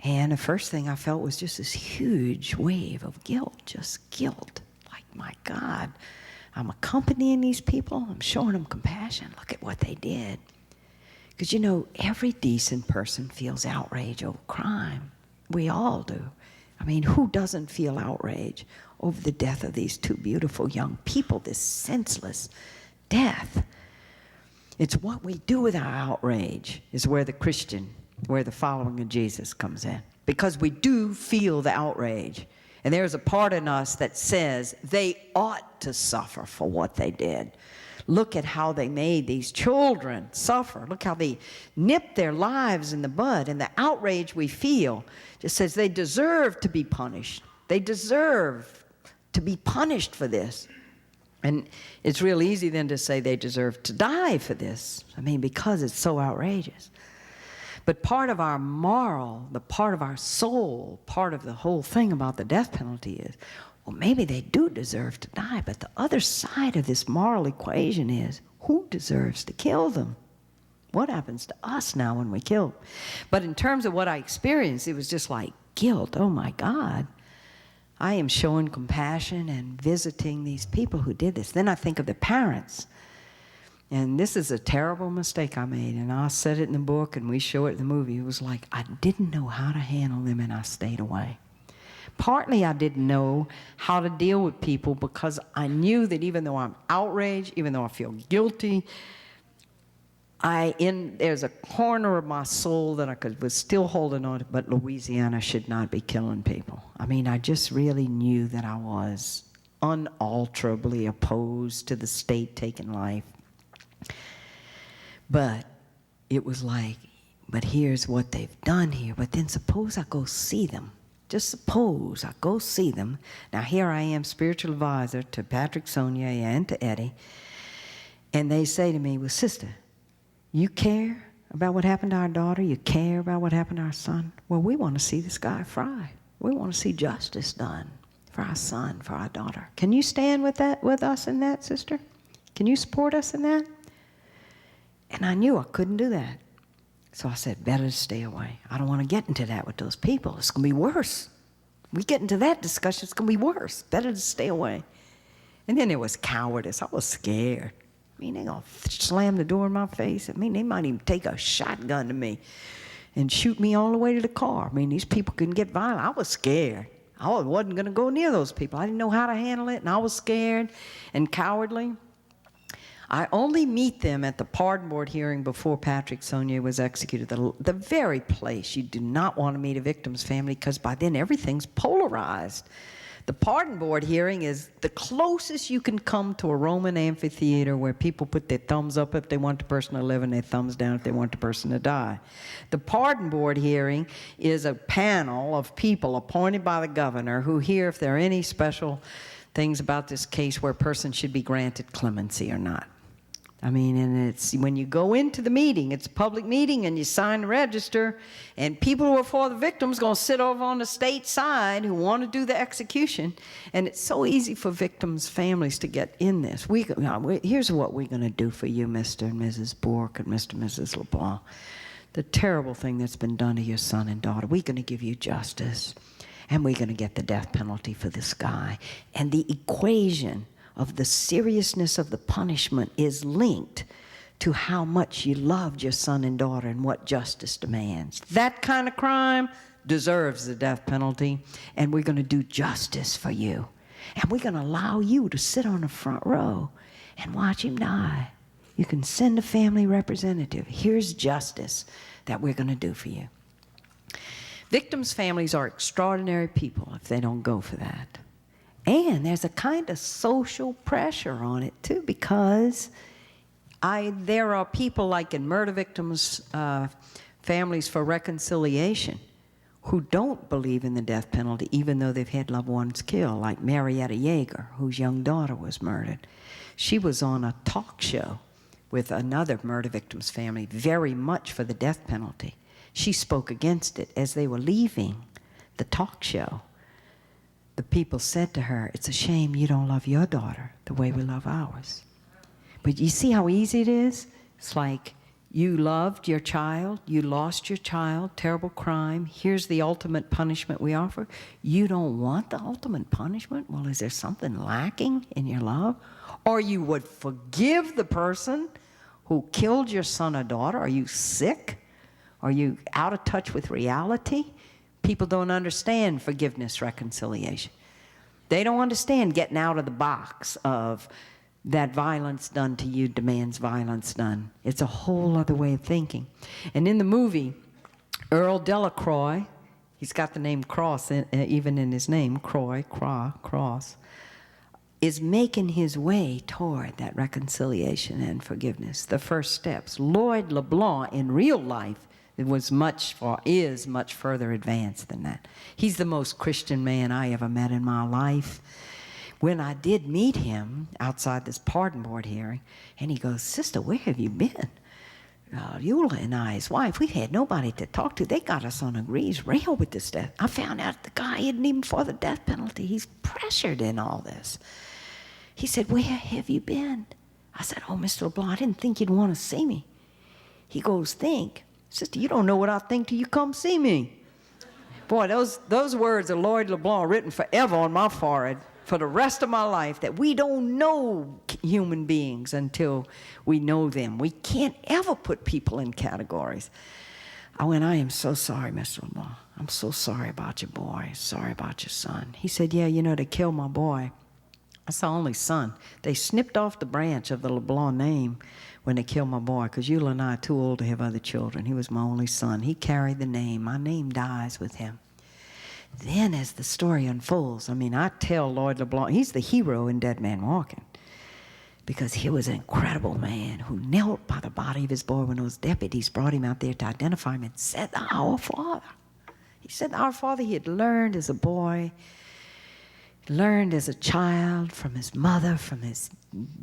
And the first thing I felt was just this huge wave of guilt, just guilt. Like, my God, I'm accompanying these people. I'm showing them compassion. Look at what they did. Because, you know, every decent person feels outrage over crime. We all do. I mean, who doesn't feel outrage over the death of these 2 beautiful young people, this senseless death? It's what we do with our outrage is where the following of Jesus comes in. Because we do feel the outrage. And there's a part in us that says they ought to suffer for what they did. Look at how they made these children suffer. Look how they nipped their lives in the bud. And the outrage we feel just says they deserve to be punished. They deserve to be punished for this. And it's real easy then to say they deserve to die for this. I mean, because it's so outrageous. But part of our moral, the part of our soul, part of the whole thing about the death penalty is, well, maybe they do deserve to die, but the other side of this moral equation is, who deserves to kill them? What happens to us now when we kill them? But in terms of what I experienced, it was just like guilt. Oh, my God. I am showing compassion and visiting these people who did this. Then I think of the parents. And this is a terrible mistake I made, and I said it in the book, and we show it in the movie. It was like I didn't know how to handle them, and I stayed away. Partly I didn't know how to deal with people because I knew that even though I'm outraged, even though I feel guilty, there's a corner of my soul that was still holding on to, but Louisiana should not be killing people. I mean, I just really knew that I was unalterably opposed to the state taking life. But it was like, but here's what they've done here. But then suppose I go see them. Just suppose I go see them. Now here I am, spiritual advisor to Patrick Saunier and to Eddie. And they say to me, well, sister, you care about what happened to our daughter? You care about what happened to our son? Well, we want to see this guy fry. We want to see justice done for our son, for our daughter. Can you stand with us in that, sister? Can you support us in that? And I knew I couldn't do that. So I said, better to stay away. I don't want to get into that with those people. It's going to be worse. We get into that discussion, it's going to be worse. Better to stay away. And then there was cowardice. I was scared. I mean, they're going to slam the door in my face. I mean, they might even take a shotgun to me and shoot me all the way to the car. I mean, these people can get violent. I was scared. I wasn't going to go near those people. I didn't know how to handle it, and I was scared and cowardly. I only meet them at the pardon board hearing before Patrick Saunier was executed, the very place you do not want to meet a victim's family because by then everything's polarized. The pardon board hearing is the closest you can come to a Roman amphitheater where people put their thumbs up if they want the person to live and their thumbs down if they want the person to die. The pardon board hearing is a panel of people appointed by the governor who hear if there are any special things about this case where a person should be granted clemency or not. I mean, and it's when you go into the meeting, it's a public meeting, and you sign the register, and people who are for the victims going to sit over on the state side who want to do the execution. And it's so easy for victims' families to get in this. Here's what we're going to do for you, Mr. and Mrs. Bork and Mr. and Mrs. LeBlanc. The terrible thing that's been done to your son and daughter, we're going to give you justice, and we're going to get the death penalty for this guy. And the equation of the seriousness of the punishment is linked to how much you loved your son and daughter and what justice demands. That kind of crime deserves the death penalty, and we're going to do justice for you. And we're going to allow you to sit on the front row and watch him die. You can send a family representative. Here's justice that we're going to do for you. Victims' families are extraordinary people if they don't go for that. And there's a kind of social pressure on it, too, because there are people like in murder victims' families for reconciliation who don't believe in the death penalty, even though they've had loved ones killed, like Marietta Yeager, whose young daughter was murdered. She was on a talk show with another murder victim's family, very much for the death penalty. She spoke against it as they were leaving the talk show. The people said to her, "It's a shame you don't love your daughter the way we love ours." But you see how easy it is? It's like you loved your child, you lost your child, terrible crime. Here's the ultimate punishment we offer. You don't want the ultimate punishment? Well, is there something lacking in your love? Or you would forgive the person who killed your son or daughter? Are you sick? Are you out of touch with reality? People don't understand forgiveness, reconciliation. They don't understand getting out of the box of that violence done to you demands violence done. It's a whole other way of thinking. And in the movie, Earl Delacroix, he's got the name Cross even in his name, Cross, is making his way toward that reconciliation and forgiveness, the first steps. Lloyd LeBlanc, in real life, is much further advanced than that. He's the most Christian man I ever met in my life. When I did meet him outside this pardon board hearing, and he goes, "Sister, where have you been? Eula and I, his wife, we had nobody to talk to. They got us on a grease rail with this death. I found out the guy isn't even for the death penalty. He's pressured in all this." He said, "Where have you been?" I said, "Oh, Mr. LeBlanc, I didn't think you'd want to see me." He goes, "Think. Sister, you don't know what I think till you come see me." Boy, those words of Lloyd LeBlanc written forever on my forehead for the rest of my life, that we don't know human beings until we know them. We can't ever put people in categories. I went, "I am so sorry, Mr. LeBlanc. I'm so sorry about your boy, sorry about your son." He said, "Yeah, they killed my boy. That's the only son. They snipped off the branch of the LeBlanc name when they killed my boy, because Eula and I are too old to have other children. He was my only son. He carried the name. My name dies with him." Then as the story unfolds, I tell Lloyd LeBlanc, he's the hero in Dead Man Walking, because he was an incredible man who knelt by the body of his boy when those deputies brought him out there to identify him and said, "Our Father." He said, "Our Father," he had learned as a boy, learned as a child from his mother, from his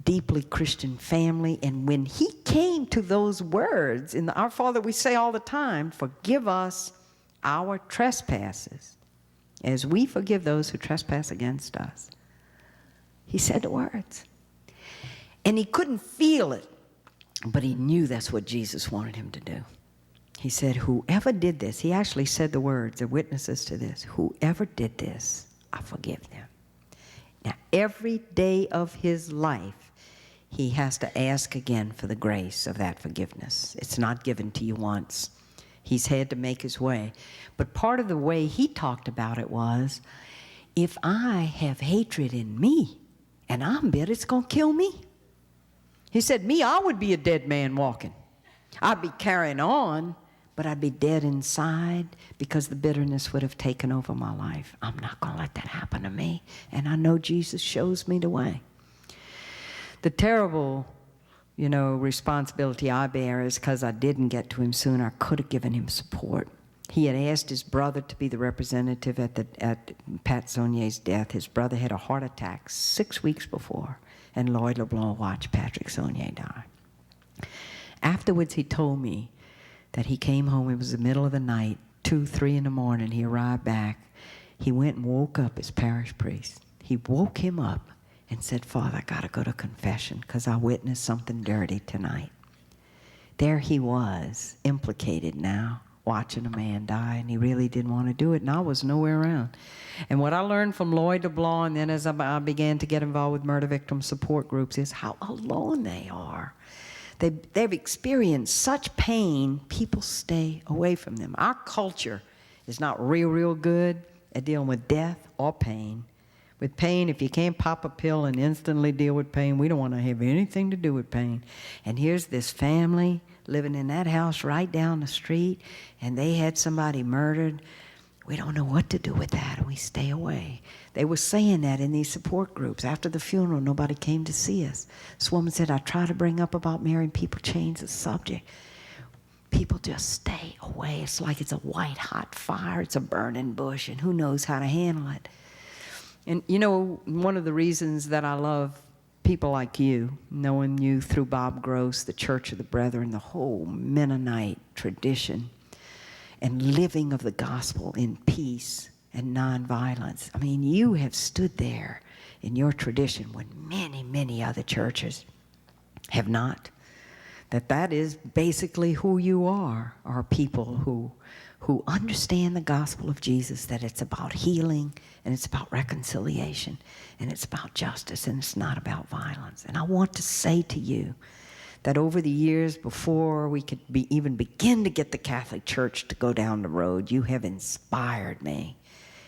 deeply Christian family. And when he came to those words in the Our Father we say all the time, "Forgive us our trespasses as we forgive those who trespass against us," he said the words. And he couldn't feel it, but he knew that's what Jesus wanted him to do. He said, "Whoever did this," he actually said the words, the witnesses to this, "Whoever did this, I forgive them." Now, every day of his life, he has to ask again for the grace of that forgiveness. It's not given to you once. He's had to make his way. But part of the way he talked about it was, if I have hatred in me and I'm bitter, it's going to kill me. He said, I would be a dead man walking. I'd be carrying on, but I'd be dead inside because the bitterness would have taken over my life. I'm not going to let that happen to me. And I know Jesus shows me the way. The terrible, responsibility I bear is because I didn't get to him sooner. I could have given him support. He had asked his brother to be the representative at Pat Saunier's death. His brother had a heart attack 6 weeks before, and Lloyd LeBlanc watched Patrick Saunier die. Afterwards, he told me that he came home. It was the middle of the night, 2, 3 in the morning. He arrived back. He went and woke up his parish priest. He woke him up and said, Father, I got to go to confession because I witnessed something dirty tonight. There he was, implicated now, watching a man die, and he really didn't want to do it, and I was nowhere around. And what I learned from Lloyd DeBlanc, and then as I began to get involved with murder victim support groups, is how alone they are. They've experienced such pain, people stay away from them. Our culture is not real good at dealing with death or pain. With pain, if you can't pop a pill and instantly deal with pain, we don't want to have anything to do with pain. And here's this family living in that house right down the street, and they had somebody murdered. We don't know what to do with that, and we stay away. They were saying that in these support groups. After the funeral, nobody came to see us. This woman said, I try to bring up about Mary, and people change the subject. People just stay away. It's like it's a white hot fire. It's a burning bush, and who knows how to handle it. And you know, one of the reasons that I love people like you, knowing you through Bob Gross, the Church of the Brethren, the whole Mennonite tradition, and living of the gospel in peace and nonviolence. I mean, you have stood there in your tradition when many other churches have not. That is basically who you are people who understand the gospel of Jesus, that it's about healing, and it's about reconciliation, and it's about justice, and it's not about violence. And I want to say to you that over the years, before we could even begin to get the Catholic Church to go down the road, you have inspired me.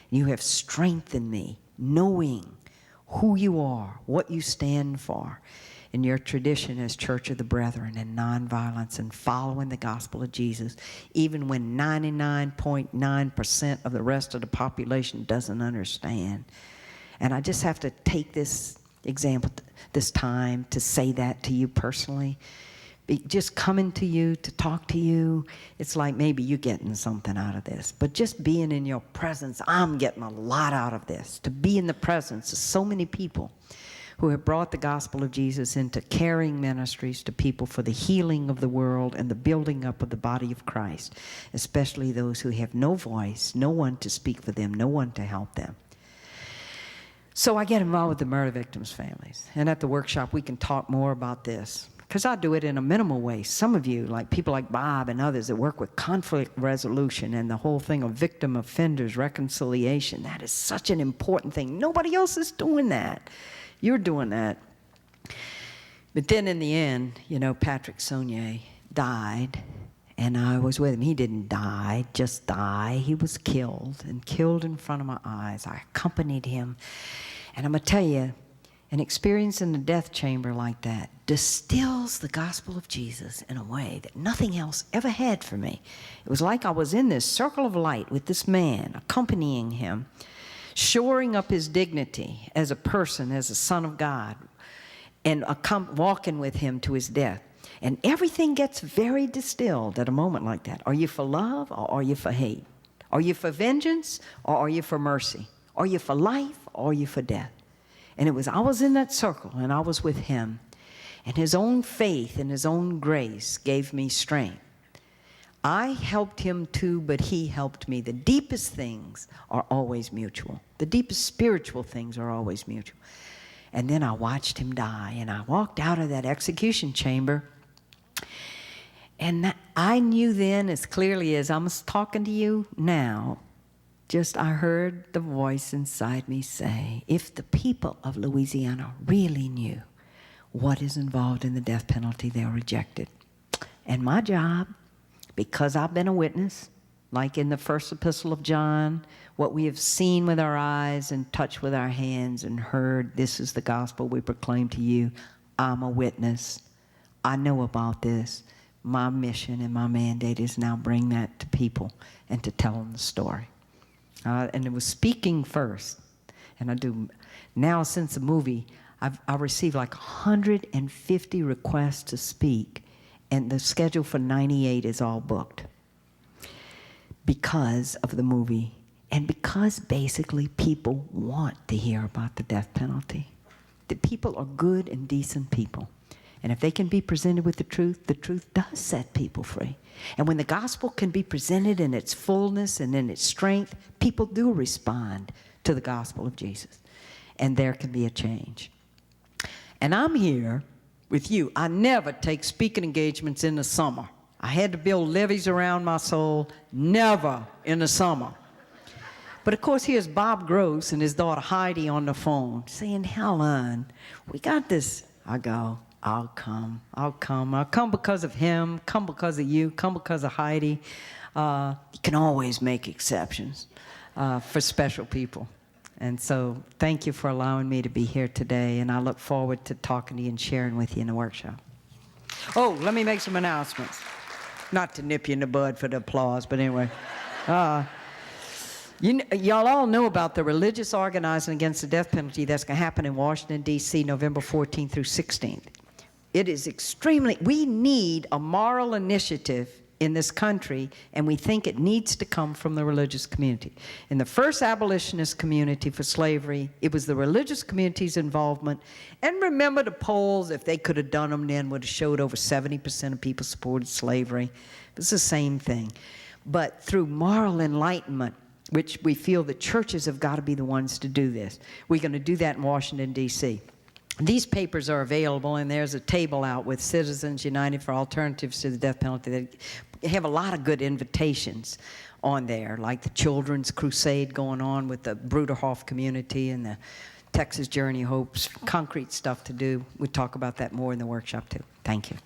You have strengthened me, knowing who you are, what you stand for, in your tradition as Church of the Brethren and nonviolence and following the gospel of Jesus, even when 99.9% of the rest of the population doesn't understand. And I just have to take this example, this time, to say that to you personally. Just coming to you, to talk to you, it's like maybe you're getting something out of this. But just being in your presence, I'm getting a lot out of this. To be in the presence of so many people who have brought the gospel of Jesus into Caring Ministries to people for the healing of the world and the building up of the body of Christ, especially those who have no voice, no one to speak for them, no one to help them. So I get involved with the murder victims' families. And at the workshop, we can talk more about this, because I do it in a minimal way. Some of you, like people like Bob and others that work with conflict resolution and the whole thing of victim offenders reconciliation, that is such an important thing. Nobody else is doing that. You're doing that. But then in the end, you know, Patrick Saunier died, and I was with him. He didn't just die. He was killed, and killed in front of my eyes. I accompanied him. And I'm going to tell you, an experience in the death chamber like that distills the gospel of Jesus in a way that nothing else ever had for me. It was like I was in this circle of light with this man, accompanying him, shoring up his dignity as a person, as a son of God, and walking with him to his death. And everything gets very distilled at a moment like that. Are you for love or are you for hate? Are you for vengeance or are you for mercy? Are you for life or are you for death? And I was in that circle and I was with him. And his own faith and his own grace gave me strength. I helped him too, but he helped me. The deepest things are always mutual. The deepest spiritual things are always mutual. And then I watched him die, and I walked out of that execution chamber, and I knew then, as clearly as I'm talking to you now, I heard the voice inside me say, if the people of Louisiana really knew what is involved in the death penalty, they'll reject it. And my job, because I've been a witness, like in the first epistle of John, what we have seen with our eyes and touched with our hands and heard, this is the gospel we proclaim to you. I'm a witness. I know about this. My mission and my mandate is now bring that to people and to tell them the story. And it was speaking first. And I do, now since the movie, I received like 150 requests to speak. And the schedule for 98 is all booked because of the movie and because basically people want to hear about the death penalty. The people are good and decent people. And if they can be presented with the truth does set people free. And when the gospel can be presented in its fullness and in its strength, people do respond to the gospel of Jesus. And there can be a change. And I'm here with you. I never take speaking engagements in the summer. I had to build levees around my soul, never in the summer. But of course, here's Bob Gross and his daughter Heidi on the phone saying, Helen, we got this. I go, I'll come. I'll come because of him, come because of you, come because of Heidi. You can always make exceptions for special people. And so thank you for allowing me to be here today, and I look forward to talking to you and sharing with you in the workshop. Oh, let me make some announcements. Not to nip you in the bud for the applause, but anyway. Y'all all know about the religious organizing against the death penalty that's going to happen in Washington, D.C., November 14th through 16th. It is we need a moral initiative in this country, and we think it needs to come from the religious community. In the first abolitionist community for slavery, it was the religious community's involvement. And remember the polls, if they could have done them then, would have showed over 70% of people supported slavery. It's the same thing. But through moral enlightenment, which we feel the churches have got to be the ones to do this. We're going to do that in Washington, D.C. These papers are available, and there's a table out with Citizens United for Alternatives to the Death Penalty. They have a lot of good invitations on there, like the Children's Crusade going on with the Bruderhof community and the Texas Journey Hopes, concrete stuff to do. We'll talk about that more in the workshop, too. Thank you.